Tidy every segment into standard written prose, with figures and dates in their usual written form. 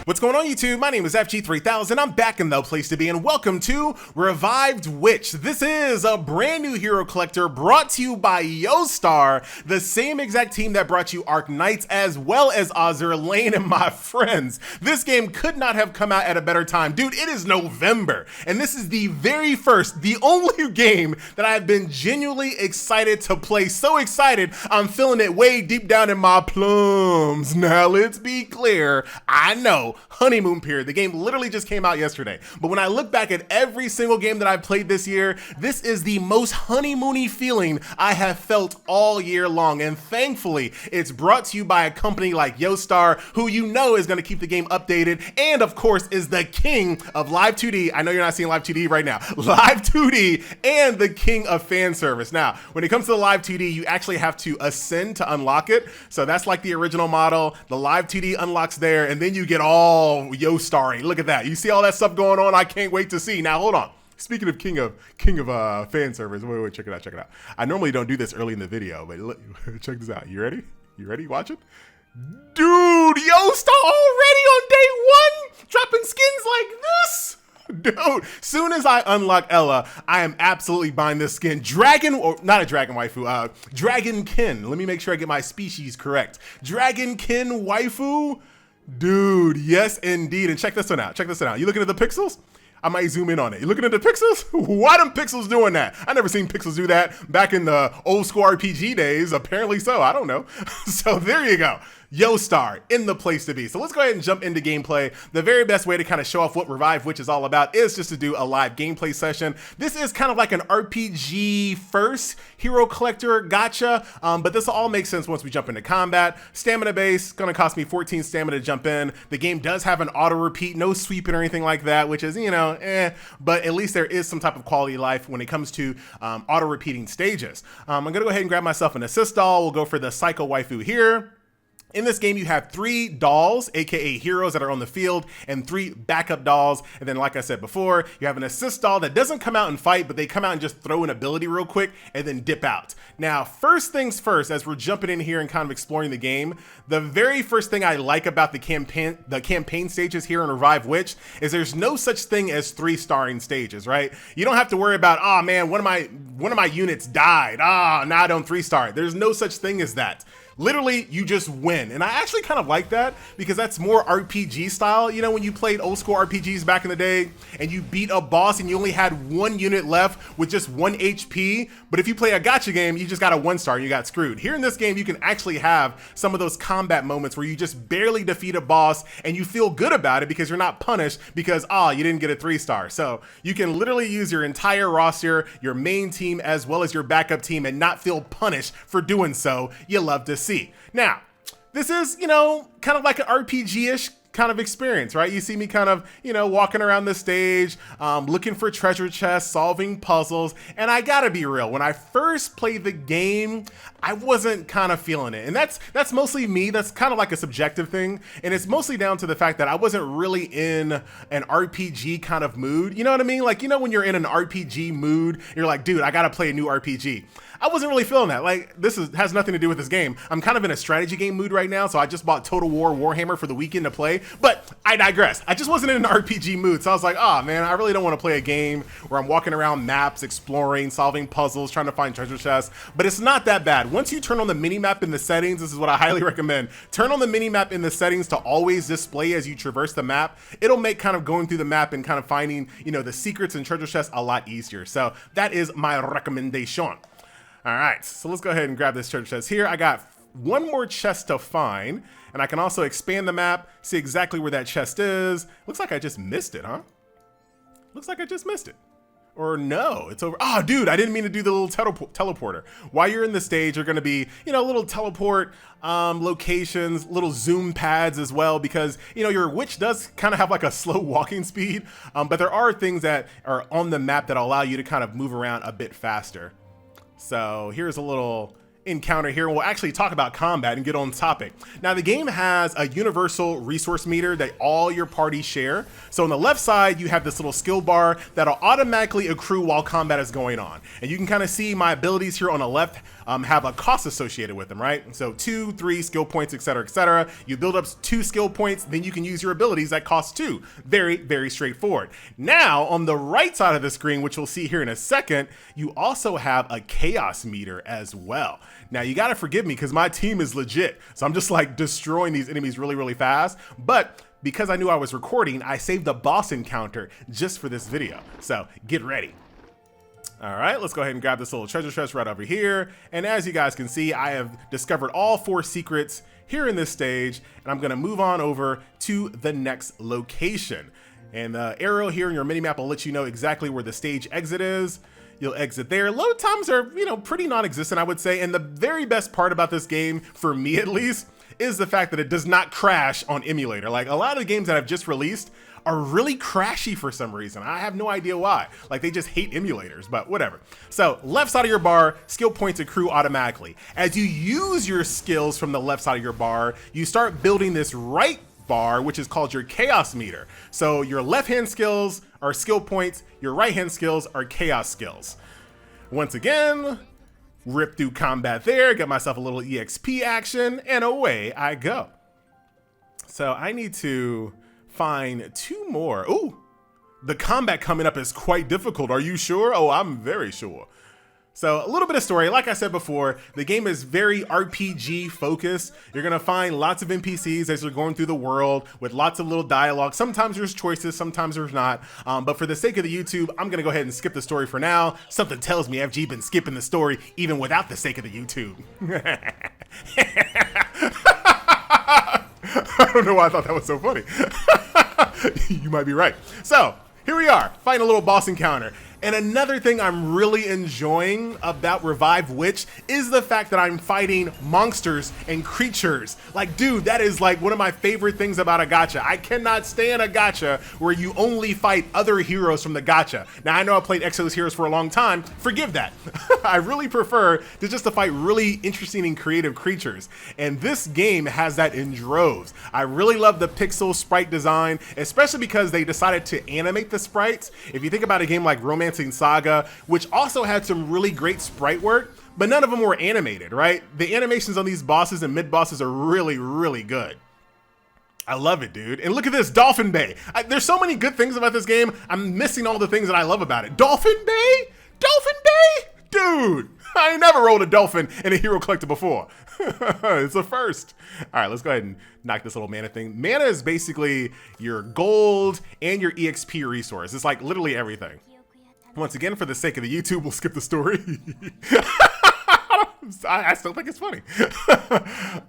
What's going on, YouTube? My name is FG3000. I'm back in the place to be, and welcome to Revived Witch. This is a brand new hero collector brought to you by Yostar, the same exact team that brought you Arc Knights, as well as Azur Lane and my friends. This game could not have come out at a better time. Dude, it is November, and this is the very first, the only game that I have been genuinely excited to play. So excited, I'm feeling it way deep down in my plums. Now, let's be clear. I know, honeymoon period. The game literally just came out yesterday. But when I look back at every single game that I've played this year, this is the most honeymoony feeling I have felt all year long. And thankfully, it's brought to you by a company like Yostar, who you know is going to keep the game updated, and of course is the king of Live 2D. I know you're not seeing Live 2D right now. Live 2D and the king of fan service. Now, when it comes to the Live 2D, you actually have to ascend to unlock it. So that's like the original model. The Live 2D unlocks there, and then you get all Yostar. Look at that. You see all that stuff going on? I can't wait to see. Now, hold on. Speaking of king of fan service, wait, check it out. I normally don't do this early in the video, but check this out. You ready? Watch it. Dude, Yostar already on day one, dropping skins like this. Dude, soon as I unlock Ella, I am absolutely buying this skin. Dragon, or not a dragon waifu, Dragonkin. Let me make sure I get my species correct. Dragonkin waifu. Dude, yes indeed. And check this one out. You looking at the pixels? I might zoom in on it. You looking at the pixels? Why them pixels doing that? I never seen pixels do that back in the old school RPG days. Apparently so, I don't know. So there you go. Yostar in the place to be. So let's go ahead and jump into gameplay. The very best way to kind of show off what Revive Witch is all about is just to do a live gameplay session. This is kind of like an RPG first hero collector gacha, but this all makes sense once we jump into combat. Stamina base, gonna cost me 14 stamina to jump in. The game does have an auto repeat, no sweeping or anything like that, which is, you know, but at least there is some type of quality of life when it comes to auto repeating stages. I'm gonna go ahead and grab myself an assist doll. We'll go for the Psycho Waifu here. In this game, you have 3 dolls, aka heroes that are on the field, and 3 backup dolls. And then, like I said before, you have an assist doll that doesn't come out and fight, but they come out and just throw an ability real quick and then dip out. Now, first things first, as we're jumping in here and kind of exploring the game, the very first thing I like about the campaign stages here in Revive Witch is there's no such thing as 3-starring stages, right? You don't have to worry about, oh man, one of my units died. Now I don't 3-star. There's no such thing as that. Literally, you just win. And I actually kind of like that because that's more RPG style. You know, when you played old school RPGs back in the day and you beat a boss and you only had 1 unit left with just 1 HP. But if you play a gacha game, you just got a 1-star and you got screwed. Here in this game, you can actually have some of those combat moments where you just barely defeat a boss and you feel good about it because you're not punished because, you didn't get a 3-star. So you can literally use your entire roster, your main team, as well as your backup team and not feel punished for doing so. You love to see. Now, this is, you know, kind of like an RPG-ish kind of experience, right? You see me kind of, you know, walking around the stage, looking for treasure chests, solving puzzles, and I gotta be real, when I first played the game, I wasn't kind of feeling it, and that's mostly me. That's kind of like a subjective thing, and it's mostly down to the fact that I wasn't really in an RPG kind of mood, you know what I mean? Like, you know, when you're in an RPG mood, you're like, dude, I gotta play a new RPG. I wasn't really feeling that. Like, this has nothing to do with this game. I'm kind of in a strategy game mood right now, so I just bought Total War Warhammer for the weekend to play, but I digress. I just wasn't in an RPG mood, so I was like, oh man, I really don't want to play a game where I'm walking around maps, exploring, solving puzzles, trying to find treasure chests, but it's not that bad. Once you turn on the minimap in the settings, this is what I highly recommend. Turn on the minimap in the settings to always display as you traverse the map. It'll make kind of going through the map and kind of finding, you know, the secrets and treasure chests a lot easier. So that is my recommendation. All right, so let's go ahead and grab this treasure chest here. I got 1 more chest to find, and I can also expand the map, see exactly where that chest is. Looks like I just missed it, huh? Looks like I just missed it. Or no, it's over. Oh, dude, I didn't mean to do the little teleporter. While you're in the stage, you're gonna be, you know, little teleport locations, little zoom pads as well, because, you know, your witch does kind of have like a slow walking speed, but there are things that are on the map that allow you to kind of move around a bit faster. So here's a little encounter here, and we'll actually talk about combat and get on topic. Now, the game has a universal resource meter that all your parties share. So on the left side, you have this little skill bar that'll automatically accrue while combat is going on. And you can kind of see my abilities here on the left have a cost associated with them, right? So 2, 3 skill points, etc., etc. You build up 2 skill points, then you can use your abilities that cost 2. Very, very straightforward. Now, on the right side of the screen, which we'll see here in a second, you also have a chaos meter as well. Now, you gotta forgive me because my team is legit. So I'm just like destroying these enemies really, really fast. But because I knew I was recording, I saved a boss encounter just for this video. So get ready. All right, let's go ahead and grab this little treasure chest right over here. And as you guys can see, I have discovered all 4 secrets here in this stage, and I'm gonna move on over to the next location. And the arrow here in your minimap will let you know exactly where the stage exit is. You'll exit there. Load times are, pretty non-existent, I would say. And the very best part about this game, for me at least, is the fact that it does not crash on emulator. Like a lot of the games that I've just released are really crashy for some reason. I have no idea why. Like they just hate emulators, but whatever. So left side of your bar, skill points accrue automatically. As you use your skills from the left side of your bar, you start building this right bar, which is called your chaos meter. So your left hand skills are skill points, your right hand skills are chaos skills. Once again, rip through combat there, get myself a little EXP action, and away I go. So I need to find 2 more. Ooh, the combat coming up is quite difficult. Are you sure? Oh, I'm very sure. So a little bit of story. Like I said before, the game is very RPG focused. You're gonna find lots of NPCs as you're going through the world with lots of little dialogue. Sometimes there's choices, sometimes there's not. But for the sake of the YouTube, I'm gonna go ahead and skip the story for now. Something tells me FG been skipping the story even without the sake of the YouTube. I don't know why I thought that was so funny. You might be right. So here we are, fighting a little boss encounter. And another thing I'm really enjoying about Revive Witch is the fact that I'm fighting monsters and creatures. Like, dude, that is like one of my favorite things about a gacha. I cannot stand a gacha where you only fight other heroes from the gacha. Now, I know I played Exo's Heroes for a long time. Forgive that. I really prefer to fight really interesting and creative creatures. And this game has that in droves. I really love the pixel sprite design, especially because they decided to animate the sprites. If you think about a game like Romancing Saga, which also had some really great sprite work, but none of them were animated, right? The animations on these bosses and mid-bosses are really, really good. I love it, dude. And look at this, Dolphin Bay. There's so many good things about this game. I'm missing all the things that I love about it. Dolphin Bay? Dolphin Bay? Dude, I ain't never rolled a dolphin in a hero collector before. It's a first. All right, let's go ahead and knock this little mana thing. Mana is basically your gold and your EXP resource. It's like literally everything. Once again, for the sake of the YouTube, we'll skip the story. I still think it's funny.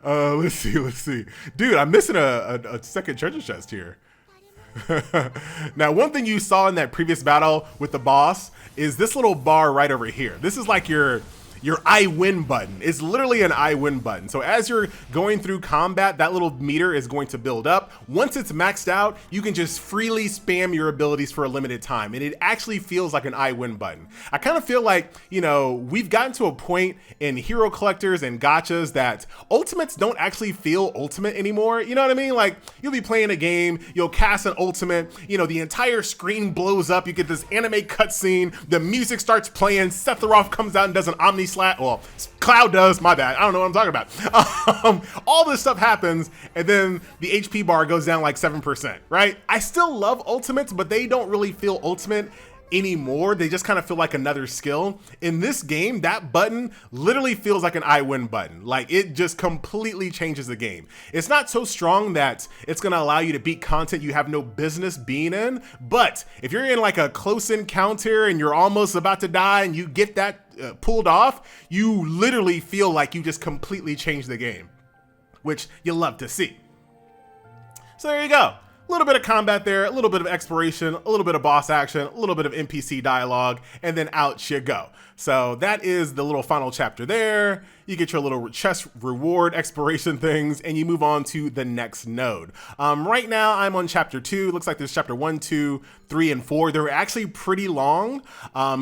Let's see. Dude, I'm missing a second treasure chest here. Now, one thing you saw in that previous battle with the boss is this little bar right over here. This is like your I win button. It's literally an I win button. So as you're going through combat, that little meter is going to build up. Once it's maxed out, you can just freely spam your abilities for a limited time. And it actually feels like an I win button. I kind of feel like, we've gotten to a point in hero collectors and gachas that ultimates don't actually feel ultimate anymore. You know what I mean? Like you'll be playing a game, you'll cast an ultimate, the entire screen blows up. You get this anime cutscene, the music starts playing, Sephiroth comes out and does an Omni Slash. Well, Cloud does, my bad. I don't know what I'm talking about. All this stuff happens, and then the HP bar goes down like 7%, right? I still love ultimates, but they don't really feel ultimate anymore. They just kind of feel like another skill. In this game, that button literally feels like an I win button. Like it just completely changes the game. It's not so strong that it's going to allow you to beat content you have no business being in. But if you're in like a close encounter and you're almost about to die and you get that pulled off, you literally feel like you just completely changed the game, which you love to see. So there you go. A little bit of combat there, a little bit of exploration, a little bit of boss action, a little bit of NPC dialogue, and then out you go. So that is the little final chapter there. you get your little chest reward exploration things, and you move on to the next node. Right now I'm on chapter 2. Looks like there's chapter 1, 2, 3, and 4. They're actually pretty long,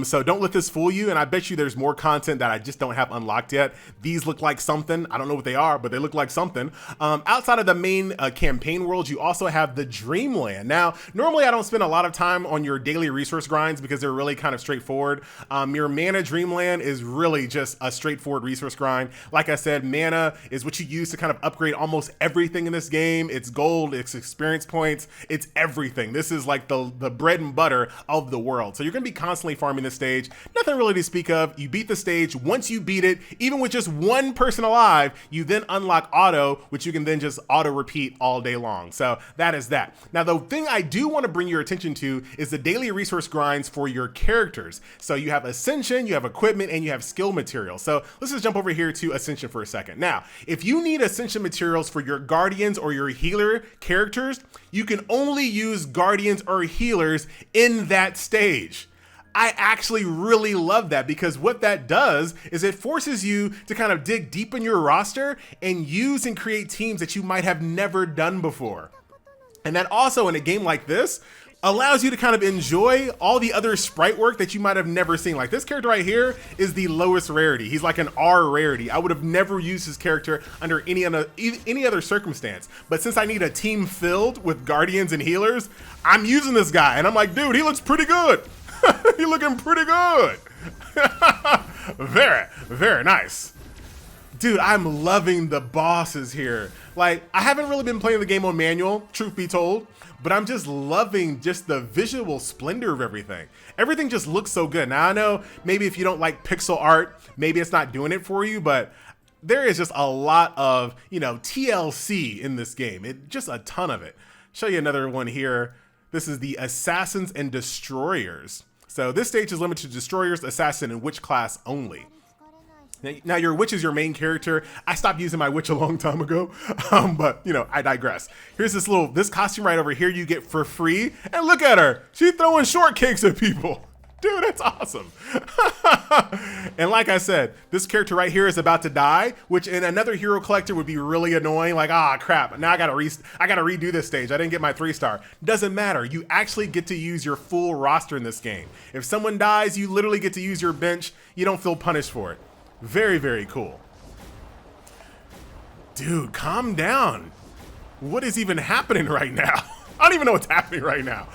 so don't let this fool you, and I bet you there's more content that I just don't have unlocked yet. These look like something. I don't know what they are, but they look like something. Outside of the main campaign world, you also have the Dreamland. Now, normally I don't spend a lot of time on your daily resource grinds because they're really kind of straightforward. Your mana Dreamland is really just a straightforward resource grind. Like I said, mana is what you use to kind of upgrade almost everything in this game. It's gold, it's experience points, it's everything. This is like the bread and butter of the world. So you're gonna be constantly farming this stage. Nothing really to speak of. You beat the stage. Once you beat it, even with just one person alive, you then unlock auto, which you can then just auto repeat all day long. So that is that. Now, the thing I do want to bring your attention to is the daily resource grinds for your characters. So you have Ascension, you have equipment, and you have skill materials. So let's just jump over here to Ascension for a second. Now, if you need Ascension materials for your Guardians or your healer characters, you can only use Guardians or healers in that stage. I actually really love that, because what that does is it forces you to kind of dig deep in your roster and use and create teams that you might have never done before. And that also, in a game like this, allows you to kind of enjoy all the other sprite work that you might have never seen. Like this character right here is the lowest rarity. He's like an R rarity. I would have never used his character under any other circumstance. But since I need a team filled with Guardians and healers, I'm using this guy. And I'm like, dude, he looks pretty good. He's looking pretty good. Very, very nice. Dude, I'm loving the bosses here. Like, I haven't really been playing the game on manual, truth be told, but I'm just loving just the visual splendor of everything. Everything just looks so good. Now, I know maybe if you don't like pixel art, maybe it's not doing it for you, but there is just a lot of, you know, TLC in this game. Just a ton of it. Show you another one here. This is the Assassins and Destroyers. So this stage is limited to Destroyers, Assassin, and Witch class only. Now your Witch is your main character. I stopped using my Witch a long time ago, but you know, I digress. Here's this costume right over here you get for free. And look at her, she's throwing shortcakes at people. Dude, that's awesome. And like I said, this character right here is about to die, which in another hero collector would be really annoying. Like, ah, crap, now I gotta redo this stage. I didn't get my 3-star. Doesn't matter. You actually get to use your full roster in this game. If someone dies, you literally get to use your bench. You don't feel punished for it. Very, very cool. Dude, calm down. What is even happening right now? I don't even know what's happening right now.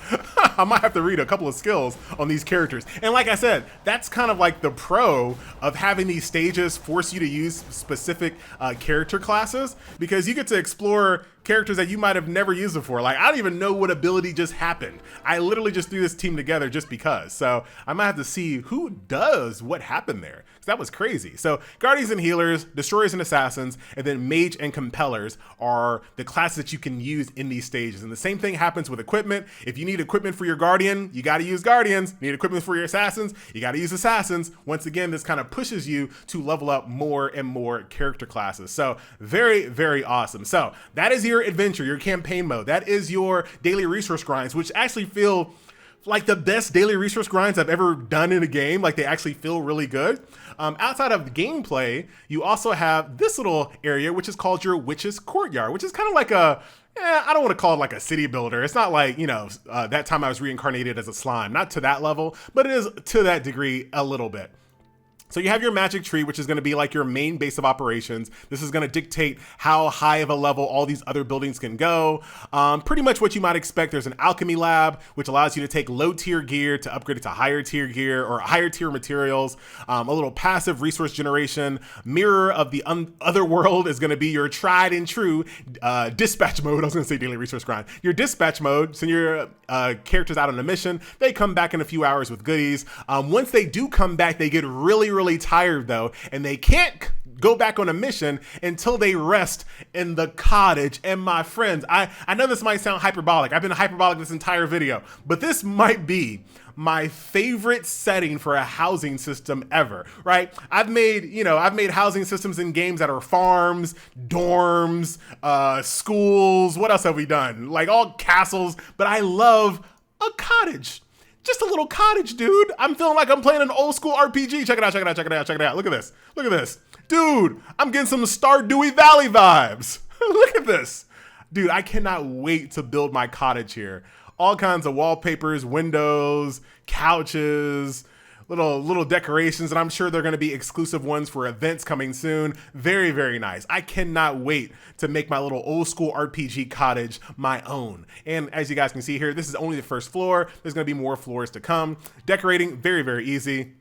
I might have to read a couple of skills on these characters. And like I said, that's kind of like the pro of having these stages force you to use specific character classes, because you get to explore characters that you might have never used before. Like, I don't even know what ability just happened. I literally just threw this team together just because. So I might have to see who does what happened there. That was crazy. So Guardians and Healers, Destroyers and Assassins, and then Mage and Compellers are the classes that you can use in these stages. And the same thing happens with equipment. If you need equipment for your Guardian, you got to use Guardians. You need equipment for your Assassins, you got to use Assassins. Once again, this kind of pushes you to level up more and more character classes. So very, very awesome. So that is your adventure, your campaign mode. That is your daily resource grinds, which actually feel like the best daily resource grinds I've ever done in a game. Like, they actually feel really good. Outside of the gameplay, you also have this little area, which is called your Witch's Courtyard, which is kind of like a, I don't want to call it like a city builder. It's not like, you know, that time I was reincarnated as a slime, not to that level, but it is to that degree a little bit. So you have your magic tree, which is going to be like your main base of operations. This is going to dictate how high of a level all these other buildings can go. Pretty much what you might expect. There's an alchemy lab, which allows you to take low tier gear to upgrade it to higher tier gear or higher tier materials. A little passive resource generation. Mirror of the other world is going to be your tried and true dispatch mode. I was going to say daily resource grind. Your dispatch mode. Send your characters out on a mission. They come back in a few hours with goodies. Once they do come back, they get really tired though, and they can't go back on a mission until they rest in the cottage. And my friends, I know this might sound hyperbolic. I've been hyperbolic this entire video, but this might be my favorite setting for a housing system ever, right? I've made housing systems in games that are farms, dorms, schools. What else have we done? Like all castles, but I love a cottage. Just a little cottage, dude. I'm feeling like I'm playing an old school RPG. Check it out, check it out, check it out, check it out. Look at this. Look at this. Dude, I'm getting some Stardewy Valley vibes. Look at this. Dude, I cannot wait to build my cottage here. All kinds of wallpapers, windows, couches, little decorations, and I'm sure they're going to be exclusive ones for events coming soon. Very, very nice. I cannot wait to make my little old school RPG cottage my own. And as you guys can see here, this is only the first floor. There's going to be more floors to come. Decorating, very, very easy.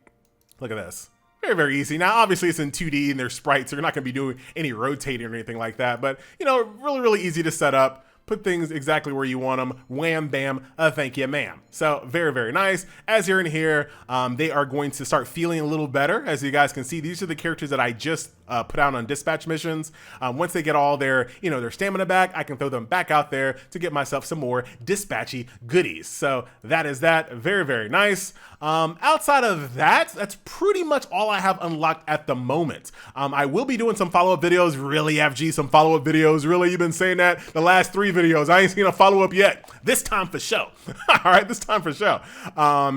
Look at this. Very, very easy. Now, obviously, it's in 2D and they're sprites, so you're not going to be doing any rotating or anything like that. But, you know, really, really easy to set up. Put things exactly where you want them. Wham, bam, thank you, ma'am. So very, very nice. As you're in here, they are going to start feeling a little better. As you guys can see, these are the characters that I just put out on dispatch missions. Once they get all their, their stamina back, I can throw them back out there to get myself some more dispatchy goodies. So that is that. Very, very nice. Outside of that, that's pretty much all I have unlocked at the moment. I will be doing some follow-up videos. Really, FG, some follow-up videos. Really, you've been saying that the last 3 videos. I ain't seen a follow-up yet. This time for show. All right, this time for show.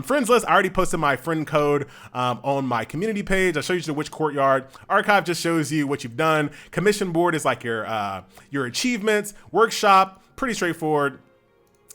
Friends list, I already posted my friend code on my community page. I show you which courtyard. Archive just shows you what you've done. Commission board is like your achievements. Workshop, pretty straightforward.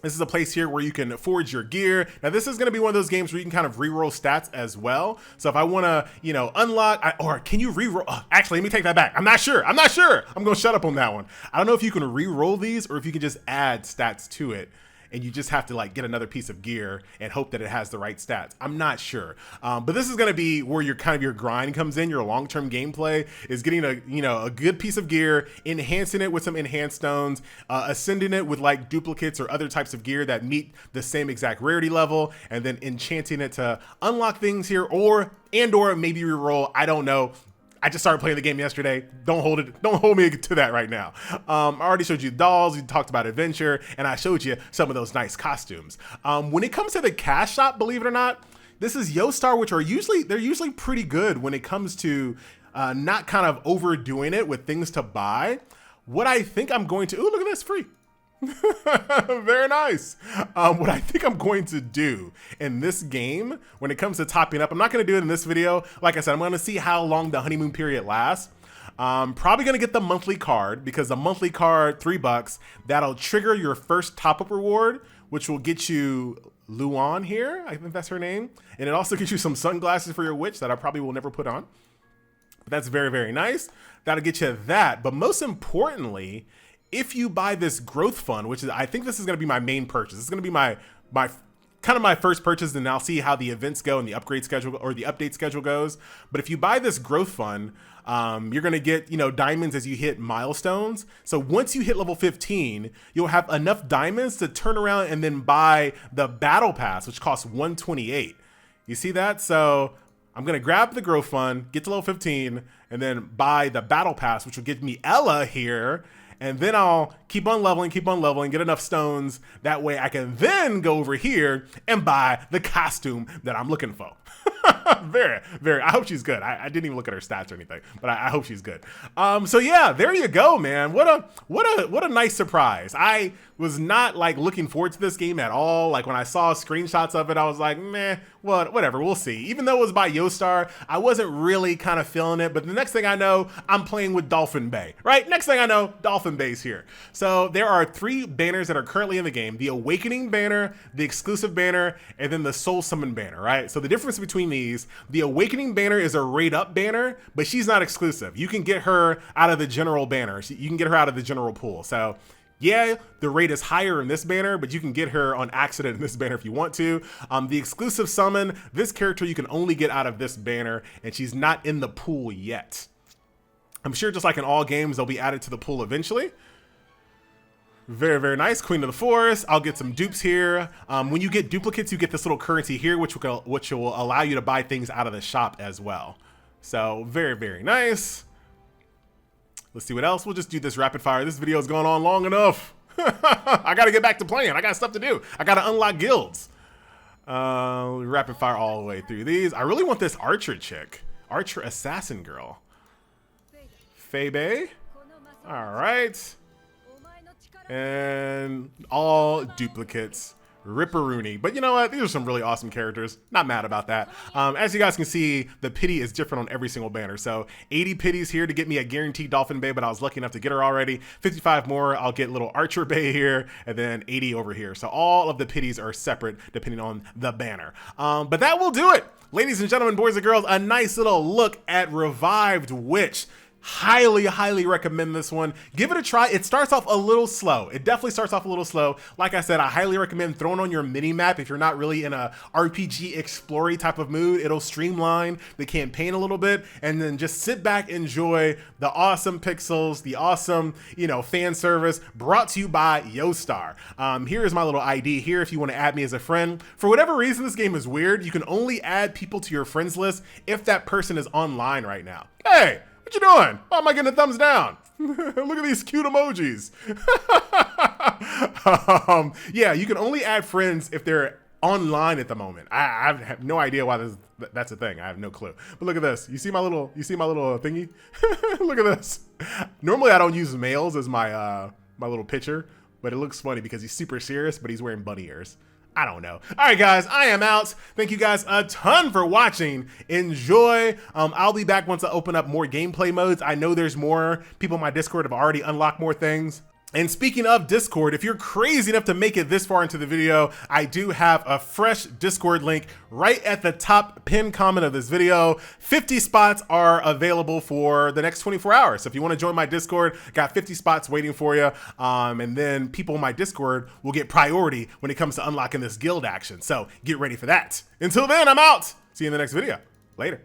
This is a place here where you can forge your gear. Now, this is going to be one of those games where you can kind of reroll stats as well. So if I want to, unlock, or can you reroll? Actually, let me take that back. I'm not sure. I'm going to shut up on that one. I don't know if you can reroll these or if you can just add stats to it. And you just have to like get another piece of gear and hope that it has the right stats. I'm not sure. But this is going to be where your grind comes in. Your long-term gameplay is getting a good piece of gear, enhancing it with some enhanced stones, ascending it with like duplicates or other types of gear that meet the same exact rarity level, and then enchanting it to unlock things here or maybe reroll. I don't know. I just started playing the game yesterday. Don't hold me to that right now. I already showed you dolls. We talked about adventure, and I showed you some of those nice costumes. When it comes to the cash shop, believe it or not, this is Yostar, which they're usually pretty good when it comes to not kind of overdoing it with things to buy. What I think I'm going to, ooh, look at this, free. Very nice. What I think I'm going to do in this game when it comes to topping up, I'm not going to do it in this video. Like I said, I'm going to see how long the honeymoon period lasts. Probably going to get the monthly card because the monthly card, $3, that'll trigger your first top-up reward, which will get you Luan here. I think that's her name. And it also gets you some sunglasses for your witch that I probably will never put on. But that's very, very nice. That'll get you that. But most importantly, if you buy this growth fund, which is, I think this is going to be my main purchase. This is going to be my kind of my first purchase, and I'll see how the events go and the upgrade schedule or the update schedule goes. But if you buy this growth fund, you're going to get, diamonds as you hit milestones. So once you hit level 15, you'll have enough diamonds to turn around and then buy the battle pass, which costs 128. You see that? So I'm going to grab the growth fund, get to level 15, and then buy the battle pass, which will give me Ella here. And then I'll keep on leveling, get enough stones. That way I can then go over here and buy the costume that I'm looking for. Very, very. I hope she's good. I didn't even look at her stats or anything, but I hope she's good. So yeah, there you go, man. What a nice surprise. I was not like looking forward to this game at all. Like when I saw screenshots of it, I was like, meh, whatever, we'll see. Even though it was by Yostar, I wasn't really kind of feeling it. But the next thing I know, I'm playing with Dolphin Bay, right? Next thing I know, Dolphin Bay's here. So there are 3 banners that are currently in the game: the Awakening banner, the exclusive banner, and then the Soul Summon banner, right? So the difference between these, the Awakening banner is a rate up banner, but she's not exclusive. You can get her out of the general banner. You can get her out of the general pool. So yeah, the rate is higher in this banner, but you can get her on accident in this banner if you want to. The exclusive summon, this character you can only get out of this banner, and she's not in the pool yet. I'm sure just like in all games, they'll be added to the pool eventually. Very, very nice. Queen of the Forest. I'll get some dupes here. When you get duplicates, you get this little currency here, which will allow you to buy things out of the shop as well. So very, very nice. Let's see what else. We'll just do this rapid fire. This video is going on long enough. I got to get back to playing. I got stuff to do. I got to unlock guilds. Rapid fire all the way through these. I really want this archer chick. Archer assassin girl. Febe. All right. And all duplicates. Ripperoonie. But you know what? These are some really awesome characters. Not mad about that. As you guys can see, the pity is different on every single banner. So 80 pities here to get me a guaranteed Dolphin Bay, but I was lucky enough to get her already. 55 more, I'll get little Archer Bay here, and then 80 over here. So all of the pities are separate depending on the banner. But that will do it. Ladies and gentlemen, boys and girls, a nice little look at Revived Witch. Highly recommend this one. Give it a try. It starts off a little slow. It definitely starts off a little slow. Like I said, I highly recommend throwing on your mini map if you're not really in a RPG explory type of mood. It'll streamline the campaign a little bit, and then just sit back, enjoy the awesome pixels, the awesome, you know, fan service brought to you by Yostar. Here is my little ID here if you want to add me as a friend. For whatever reason, this game is weird. You can only add people to your friends list if that person is online right now. Hey! What you doing? Why am I getting a thumbs down? Look at these cute emojis. Yeah, you can only add friends if they're online at the moment. I have no idea why that's a thing. I have no clue. But look at this. You see my little thingy? Look at this. Normally I don't use males as my my little picture, but it looks funny because he's super serious, but he's wearing bunny ears. I don't know. All right, guys, I am out. Thank you guys a ton for watching. Enjoy. I'll be back once I open up more gameplay modes. I know there's more people in my Discord have already unlocked more things. And speaking of Discord, if you're crazy enough to make it this far into the video, I do have a fresh Discord link right at the top pinned comment of this video. 50 spots are available for the next 24 hours. So if you want to join my Discord, got 50 spots waiting for you. And then people in my Discord will get priority when it comes to unlocking this guild action. So get ready for that. Until then, I'm out. See you in the next video. Later.